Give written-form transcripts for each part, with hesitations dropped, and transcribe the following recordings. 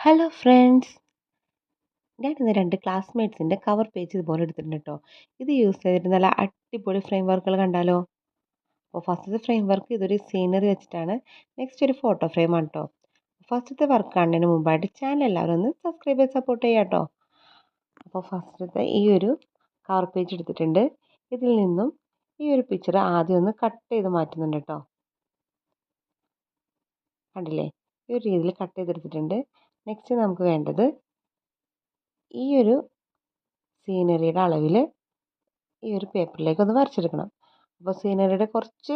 Hello friends, ഞാൻ ഇന്ന് 2 ക്ലാസ്മേറ്റ്സിൻ്റെ cover page ഇതുപോലെ എടുത്തിട്ടുണ്ട് കേട്ടോ. ഇത് യൂസ് ചെയ്തിട്ട് നല്ല അടിപൊളി ഫ്രെയിം വർക്കുകൾ കണ്ടാലോ. അപ്പോൾ ഫസ്റ്റത്തെ ഫ്രെയിം വർക്ക് ഇതൊരു സീനറി വെച്ചിട്ടാണ്. നെക്സ്റ്റ് ഒരു ഫോട്ടോ ഫ്രെയിമാണ് കേട്ടോ. ഫസ്റ്റത്തെ വർക്ക് കാണുന്നതിന് മുമ്പായിട്ട് ചാനൽ എല്ലാവരും ഒന്ന് സബ്സ്ക്രൈബ് ചെയ്ത് സപ്പോർട്ട് ചെയ്യാം കേട്ടോ. അപ്പോൾ ഫസ്റ്റത്തെ ഈ ഒരു കവർ പേജ് എടുത്തിട്ടുണ്ട്. ഇതിൽ നിന്നും ഈ ഒരു പിക്ചർ ആദ്യം ഒന്ന് കട്ട് ചെയ്ത് മാറ്റുന്നുണ്ട് കേട്ടോ. കണ്ടില്ലേ, ഈ ഒരു രീതിയിൽ കട്ട് ചെയ്തെടുത്തിട്ടുണ്ട്. നെക്സ്റ്റ് നമുക്ക് വേണ്ടത് ഈ ഒരു സീനറിയുടെ അളവിൽ ഈ ഒരു പേപ്പറിലേക്ക് ഒന്ന് വരച്ചെടുക്കണം. അപ്പോൾ സീനറിയുടെ കുറച്ച്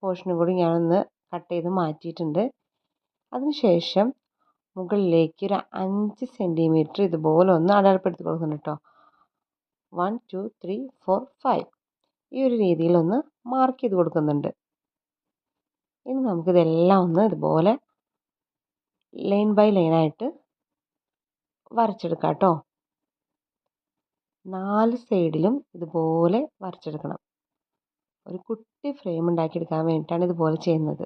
പോർഷനും കൂടി ഞാനൊന്ന് കട്ട് ചെയ്ത് മാറ്റിയിട്ടുണ്ട്. അതിനുശേഷം മുകളിലേക്ക് ഒരു 5 സെൻറ്റിമീറ്റർ ഇതുപോലെ ഒന്ന് അടയാളപ്പെടുത്തി കൊടുക്കുന്നുണ്ട് കേട്ടോ. 1 2 3 4 5 ഈ ഒരു രീതിയിലൊന്ന് മാർക്ക് ചെയ്ത് കൊടുക്കുന്നുണ്ട്. ഇനി നമുക്കിതെല്ലാം ഒന്ന് ഇതുപോലെ ലൈൻ ബൈ ലൈനായിട്ട് വരച്ചെടുക്കാം കേട്ടോ. 4 സൈഡിലും ഇതുപോലെ വരച്ചെടുക്കണം. ഒരു കുട്ടി ഫ്രെയിം ഉണ്ടാക്കിയെടുക്കാൻ വേണ്ടിയിട്ടാണ് ഇതുപോലെ ചെയ്യുന്നത്.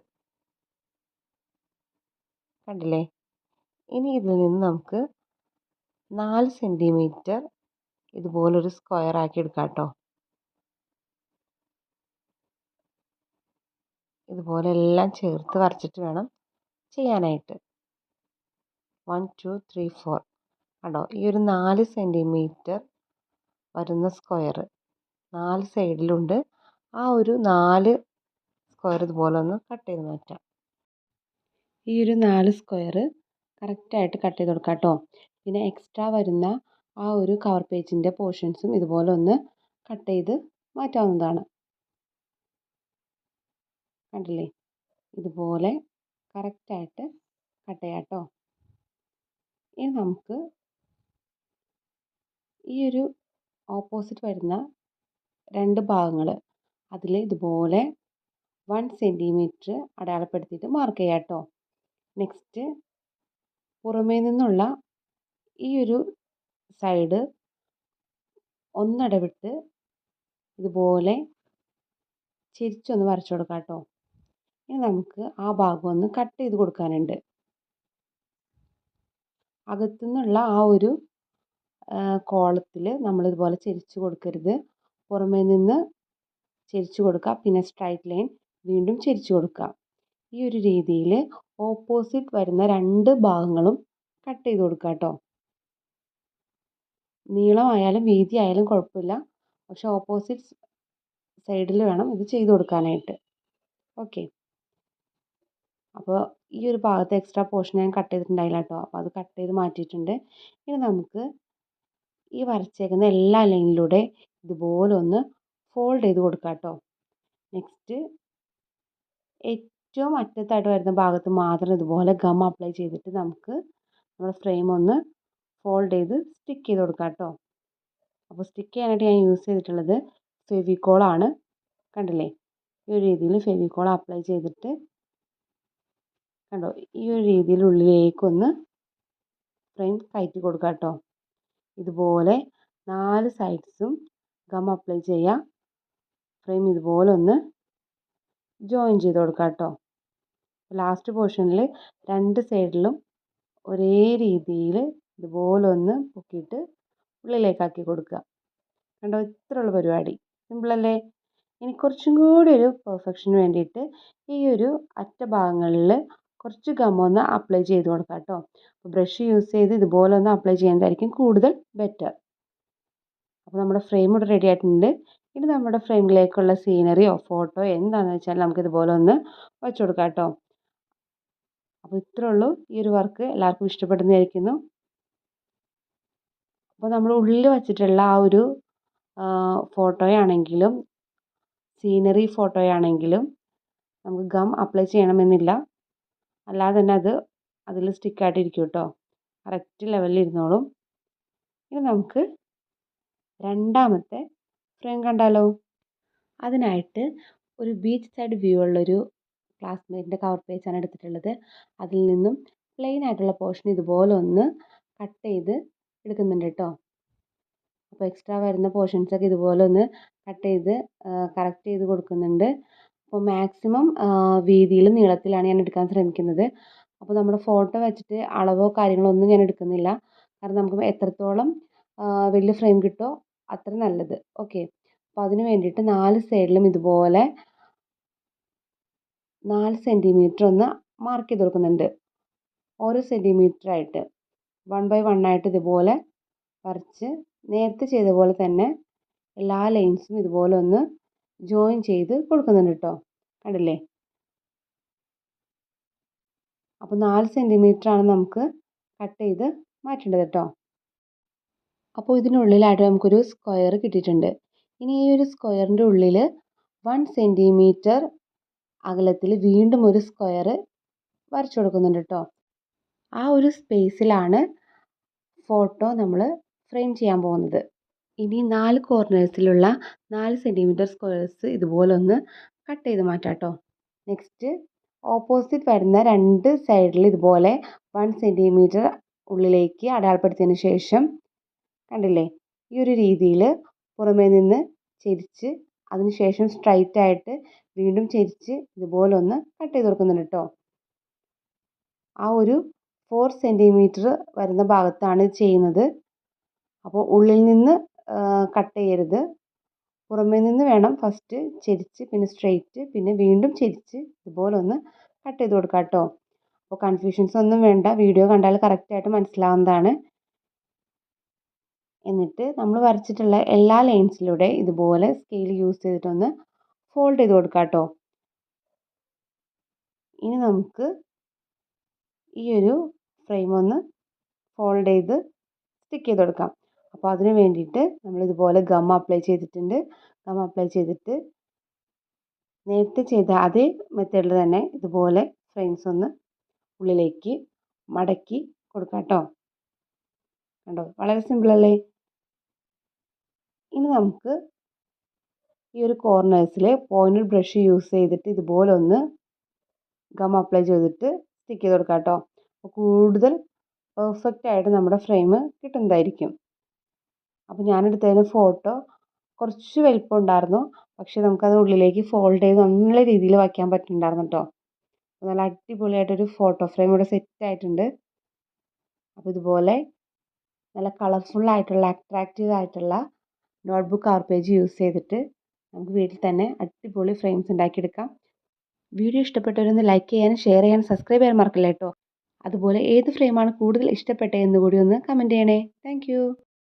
കണ്ടില്ലേ, ഇനി ഇതിൽ നിന്ന് നമുക്ക് 4 സെൻറ്റിമീറ്റർ ഇതുപോലൊരു സ്ക്വയർ ആക്കി എടുക്കാം കേട്ടോ. ഇതുപോലെ എല്ലാം ചേർത്ത് വരച്ചിട്ട് വേണം ചെയ്യാനായിട്ട്. 1 2 3 4 കണ്ടോ, ഈ ഒരു 4 സെൻറ്റിമീറ്റർ വരുന്ന സ്ക്വയർ 4 സൈഡിലുണ്ട്. ആ ഒരു 4 സ്ക്വയർ ഇതുപോലെ ഒന്ന് കട്ട് ചെയ്ത് മാറ്റാം. ഈ ഒരു 4 സ്ക്വയർ കറക്റ്റായിട്ട് കട്ട് ചെയ്ത് കൊടുക്കാം കേട്ടോ. പിന്നെ എക്സ്ട്രാ വരുന്ന ആ ഒരു കവർ പേജിൻ്റെ പോർഷൻസും ഇതുപോലെ ഒന്ന് കട്ട് ചെയ്ത് മാറ്റാവുന്നതാണ്. കണ്ടില്ലേ, ഇതുപോലെ കറക്റ്റായിട്ട് കട്ട് ചെയ്യാം കേട്ടോ. ഇനി നമുക്ക് ഈ ഒരു ഓപ്പോസിറ്റ് വരുന്ന 2 ഭാഗങ്ങൾ അതിൽ ഇതുപോലെ 1 സെൻറ്റിമീറ്റർ അടയാളപ്പെടുത്തിയിട്ട് മാർക്ക് ചെയ്യാം കേട്ടോ. നെക്സ്റ്റ് പുറമേ നിന്നുള്ള ഈ ഒരു സൈഡ് ഒന്നിടവിട്ട് ഇതുപോലെ ചെരിച്ചൊന്ന് വരച്ചു കൊടുക്കാം കേട്ടോ. ഇനി നമുക്ക് ആ ഭാഗം ഒന്ന് കട്ട് ചെയ്ത് കൊടുക്കാനുണ്ട്. അകത്തുനിന്നുള്ള ആ ഒരു കോളത്തിൽ നമ്മളിതുപോലെ ചെരിച്ച് കൊടുക്കരുത്. പുറമേ നിന്ന് ചെരിച്ച് കൊടുക്കുക, പിന്നെ സ്ട്രൈറ്റ് ലൈൻ വീണ്ടും ചെരിച്ച് കൊടുക്കുക. ഈ ഒരു രീതിയിൽ ഓപ്പോസിറ്റ് വരുന്ന 2 ഭാഗങ്ങളും കട്ട് ചെയ്ത് കൊടുക്കുക കേട്ടോ. നീളമായാലും വീതി ആയാലും കുഴപ്പമില്ല, പക്ഷെ ഓപ്പോസിറ്റ് സൈഡിൽ വേണം ഇത് ചെയ്ത് കൊടുക്കാനായിട്ട്. ഓക്കെ, അപ്പോൾ ഈ ഒരു ഭാഗത്ത് എക്സ്ട്രാ പോർഷൻ ഞാൻ കട്ട് ചെയ്തിട്ടുണ്ടായില്ല കേട്ടോ. അപ്പോൾ അത് കട്ട് ചെയ്ത് മാറ്റിയിട്ടുണ്ട്. ഇനി നമുക്ക് ഈ വരച്ചേക്കുന്ന എല്ലാ ലൈനിലൂടെ ഇതുപോലെ ഒന്ന് ഫോൾഡ് ചെയ്ത് കൊടുക്കാം കേട്ടോ. നെക്സ്റ്റ് ഏറ്റവും അറ്റത്തായിട്ട് വരുന്ന ഭാഗത്ത് മാത്രം ഇതുപോലെ ഗം അപ്ലൈ ചെയ്തിട്ട് നമുക്ക് നമ്മുടെ ഫ്രെയിം ഒന്ന് ഫോൾഡ് ചെയ്ത് സ്റ്റിക്ക് ചെയ്ത് കൊടുക്കാം കേട്ടോ. അപ്പോൾ സ്റ്റിക്ക് ചെയ്യാനായിട്ട് ഞാൻ യൂസ് ചെയ്തിട്ടുള്ളത് ഫെവിക്കോളാണ്. കണ്ടില്ലേ, ഈ ഒരു രീതിയിൽ ഫെവിക്കോൾ അപ്ലൈ ചെയ്തിട്ട് കണ്ടോ, ഈ ഒരു രീതിയിൽ ഉള്ളിലേക്കൊന്ന് ഫ്രെയിം കയറ്റി കൊടുക്കാം കേട്ടോ. ഇതുപോലെ 4 സൈഡ്സും ഗം അപ്ലൈ ചെയ്യാം. ഫ്രെയിം ഇതുപോലെ ഒന്ന് ജോയിൻ ചെയ്ത് കൊടുക്കാം കേട്ടോ. ലാസ്റ്റ് പോർഷനിൽ 2 സൈഡിലും ഒരേ രീതിയിൽ ഇതുപോലെ ഒന്ന് പൊക്കിയിട്ട് ഉള്ളിലേക്കാക്കി കൊടുക്കുക. കണ്ടോ, ഇത്രയുള്ള പരിപാടി, സിമ്പിളല്ലേ. ഇനി കുറച്ചും കൂടി ഒരു പെർഫെക്ഷന് വേണ്ടിയിട്ട് ഈ ഒരു അറ്റഭാഗങ്ങളിൽ കുറച്ച് ഗമ്മൊന്ന് അപ്ലൈ ചെയ്ത് കൊടുക്കാം കേട്ടോ. ബ്രഷ് യൂസ് ചെയ്ത് ഇതുപോലെ ഒന്ന് അപ്ലൈ ചെയ്യുന്നതായിരിക്കും കൂടുതൽ ബെറ്റർ. അപ്പോൾ നമ്മുടെ ഫ്രെയിം ഇവിടെ റെഡി ആയിട്ടുണ്ട്. ഇനി നമ്മുടെ ഫ്രെയിമിലേക്കുള്ള സീനറിയോ ഫോട്ടോയോ എന്താണെന്ന് വെച്ചാൽ നമുക്ക് ഇതുപോലെ ഒന്ന് വെച്ച് കൊടുക്കാം കേട്ടോ. അപ്പോൾ ഇത്രേ ഉള്ളൂ. ഈ ഒരു വർക്ക് എല്ലാവർക്കും ഇഷ്ടപ്പെടുന്നതായിരിക്കുന്നു. അപ്പോൾ നമ്മൾ ഉള്ളിൽ വച്ചിട്ടുള്ള ആ ഒരു ഫോട്ടോയാണെങ്കിലും സീനറി ഫോട്ടോയാണെങ്കിലും നമുക്ക് ഗം അപ്ലൈ ചെയ്യണമെന്നില്ല. അല്ലാതെ തന്നെ അത് അതിൽ സ്റ്റിക്കായിട്ടിരിക്കും കേട്ടോ. കറക്റ്റ് ലെവലിൽ ഇരുന്നോളും. ഇനി നമുക്ക് രണ്ടാമത്തെ ഫ്രെയിം കണ്ടാലോ. അതിനായിട്ട് ഒരു ബീച്ച് സൈഡ് വ്യൂ ഉള്ളൊരു ക്ലാസ്മേറ്റിൻ്റെ കവർ പേജാണ് എടുത്തിട്ടുള്ളത്. അതിൽ നിന്നും പ്ലെയിൻ ആയിട്ടുള്ള പോർഷൻ ഇതുപോലെ ഒന്ന് കട്ട് ചെയ്ത് എടുക്കുന്നുണ്ട് കേട്ടോ. അപ്പോൾ എക്സ്ട്രാ വരുന്ന പോർഷൻസൊക്കെ ഇതുപോലെ ഒന്ന് കട്ട് ചെയ്ത് കറക്റ്റ് ചെയ്ത് കൊടുക്കുന്നുണ്ട്. അപ്പോൾ മാക്സിമം വീതിയിലും നീളത്തിലാണ് ഞാൻ എടുക്കാൻ ശ്രമിക്കുന്നത്. അപ്പോൾ നമ്മുടെ ഫോട്ടോ വെച്ചിട്ട് അളവോ കാര്യങ്ങളോ ഒന്നും ഞാൻ എടുക്കുന്നില്ല. കാരണം നമുക്ക് എത്രത്തോളം വലിയ ഫ്രെയിം കിട്ടുമോ അത്ര നല്ലത്. ഓക്കെ. അപ്പോൾ അതിന് വേണ്ടിയിട്ട് 4 സൈഡിലും ഇതുപോലെ 4 സെൻറ്റിമീറ്റർ ഒന്ന് മാർക്ക് ചെയ്ത് കൊടുക്കുന്നുണ്ട്. ഓരോ സെൻറ്റിമീറ്ററായിട്ട് 1 ബൈ 1 ആയിട്ട് ഇതുപോലെ വരച്ച് നേരത്തെ ചെയ്ത പോലെ തന്നെ എല്ലാ ലൈൻസും ഇതുപോലെ ഒന്ന് ജോയിൻ ചെയ്ത് കൊടുക്കുന്നുണ്ട് കേട്ടോ. കണ്ടില്ലേ? അപ്പോൾ 4 സെൻറ്റിമീറ്ററാണ് നമുക്ക് കട്ട് ചെയ്ത് മാറ്റേണ്ടത് കേട്ടോ. അപ്പോൾ ഇതിനുള്ളിലായിട്ട് നമുക്കൊരു സ്ക്വയർ കിട്ടിയിട്ടുണ്ട്. ഇനി ഈ ഒരു സ്ക്വയറിൻ്റെ ഉള്ളിൽ 1 സെൻറ്റിമീറ്റർ അകലത്തിൽ വീണ്ടും ഒരു സ്ക്വയർ വരച്ചു കൊടുക്കുന്നുണ്ട് കേട്ടോ. ആ ഒരു സ്പേസിലാണ് ഫോട്ടോ നമ്മൾ ഫ്രെയിം ചെയ്യാൻ പോകുന്നത്. ഇനി 4 കോർണേഴ്സിലുള്ള 4 സെൻറ്റിമീറ്റർ സ്ക്വയേഴ്സ് ഇതുപോലെ ഒന്ന് കട്ട് ചെയ്ത് മാറ്റാം കേട്ടോ. നെക്സ്റ്റ് ഓപ്പോസിറ്റ് വരുന്ന 2 സൈഡിൽ ഇതുപോലെ 1 സെൻറ്റിമീറ്റർ ഉള്ളിലേക്ക് അടയാളപ്പെടുത്തിയതിന് ശേഷം കണ്ടില്ലേ, ഈ ഒരു രീതിയിൽ പുറമേ നിന്ന് ചെരിച്ച് അതിന് ശേഷം സ്ട്രൈറ്റ് ആയിട്ട് വീണ്ടും ചെരിച്ച് ഇതുപോലെ ഒന്ന് കട്ട് ചെയ്ത് കൊടുക്കുന്നുണ്ട് കേട്ടോ. ആ ഒരു 4 സെൻറ്റിമീറ്റർ വരുന്ന ഭാഗത്താണ് ഇത് ചെയ്യുന്നത്. അപ്പോൾ ഉള്ളിൽ നിന്ന് കട്ട് ചെയ്യരുത്, പുറമേ നിന്ന് വേണം ഫസ്റ്റ് ചെരിച്ച് പിന്നെ സ്ട്രെയിറ്റ് പിന്നെ വീണ്ടും ചെരിച്ച് ഇതുപോലെ ഒന്ന് കട്ട് ചെയ്ത് കൊടുക്കാം കേട്ടോ. അപ്പോൾ കൺഫ്യൂഷൻസ് ഒന്നും വേണ്ട, വീഡിയോ കണ്ടാൽ കറക്റ്റായിട്ട് മനസ്സിലാവുന്നതാണ്. എന്നിട്ട് നമ്മൾ വരച്ചിട്ടുള്ള എല്ലാ ലൈൻസിലൂടെ ഇതുപോലെ സ്കെയിൽ യൂസ് ചെയ്തിട്ടൊന്ന് ഫോൾഡ് ചെയ്ത് കൊടുക്കാം കേട്ടോ. ഇനി നമുക്ക് ഈ ഒരു ഫ്രെയിം ഒന്ന് ഫോൾഡ് ചെയ്ത് സ്റ്റിക്ക് ചെയ്ത് കൊടുക്കാം. അപ്പോൾ അതിന് വേണ്ടിയിട്ട് നമ്മളിതുപോലെ ഗം അപ്ലൈ ചെയ്തിട്ടുണ്ട്. ഗം അപ്ലൈ ചെയ്തിട്ട് നേരത്തെ ചെയ്ത അതേ മെത്തേഡിൽ തന്നെ ഇതുപോലെ ഫ്രെയിംസ് ഒന്ന് ഉള്ളിലേക്ക് മടക്കി കൊടുക്കാം കേട്ടോ. കണ്ടോ, വളരെ സിമ്പിളല്ലേ? ഇനി നമുക്ക് ഈ ഒരു കോർണേഴ്സിൽ പോയിൻറ്റഡ് ബ്രഷ് യൂസ് ചെയ്തിട്ട് ഇതുപോലെ ഒന്ന് ഗം അപ്ലൈ ചെയ്തിട്ട് സ്റ്റിക്ക് ചെയ്ത് കൊടുക്കാം കേട്ടോ. അപ്പോൾ കൂടുതൽ പെർഫെക്റ്റ് ആയിട്ട് നമ്മുടെ ഫ്രെയിം കിട്ടുന്നതായിരിക്കും. അപ്പോൾ ഞാനെടുത്തതിന് ഫോട്ടോ കുറച്ച് വലിപ്പം ഉണ്ടായിരുന്നു, പക്ഷേ നമുക്കത് ഉള്ളിലേക്ക് ഫോൾഡ് ചെയ്ത് നല്ല രീതിയിൽ വയ്ക്കാൻ പറ്റുന്നുണ്ടായിരുന്നു കേട്ടോ. നല്ല അടിപൊളിയായിട്ടൊരു ഫോട്ടോ ഫ്രെയിം ഇവിടെ സെറ്റ് ആയിട്ടുണ്ട്. അപ്പോൾ ഇതുപോലെ നല്ല കളർഫുള്ളായിട്ടുള്ള അട്രാക്റ്റീവ് ആയിട്ടുള്ള നോട്ട്ബുക്ക് ആർ പേജ് യൂസ് ചെയ്തിട്ട് നമുക്ക് വീട്ടിൽ തന്നെ അടിപൊളി ഫ്രെയിംസ് ഉണ്ടാക്കിയെടുക്കാം. വീഡിയോ ഇഷ്ടപ്പെട്ടവരൊന്ന് ലൈക്ക് ചെയ്യാനും ഷെയർ ചെയ്യാനും സബ്സ്ക്രൈബ് ചെയ്യാൻ മറക്കില്ല കേട്ടോ. അതുപോലെ ഏത് ഫ്രെയിമാണ് കൂടുതൽ ഇഷ്ടപ്പെട്ടതെന്ന് കൂടി ഒന്ന് കമൻറ്റ് ചെയ്യണേ. താങ്ക്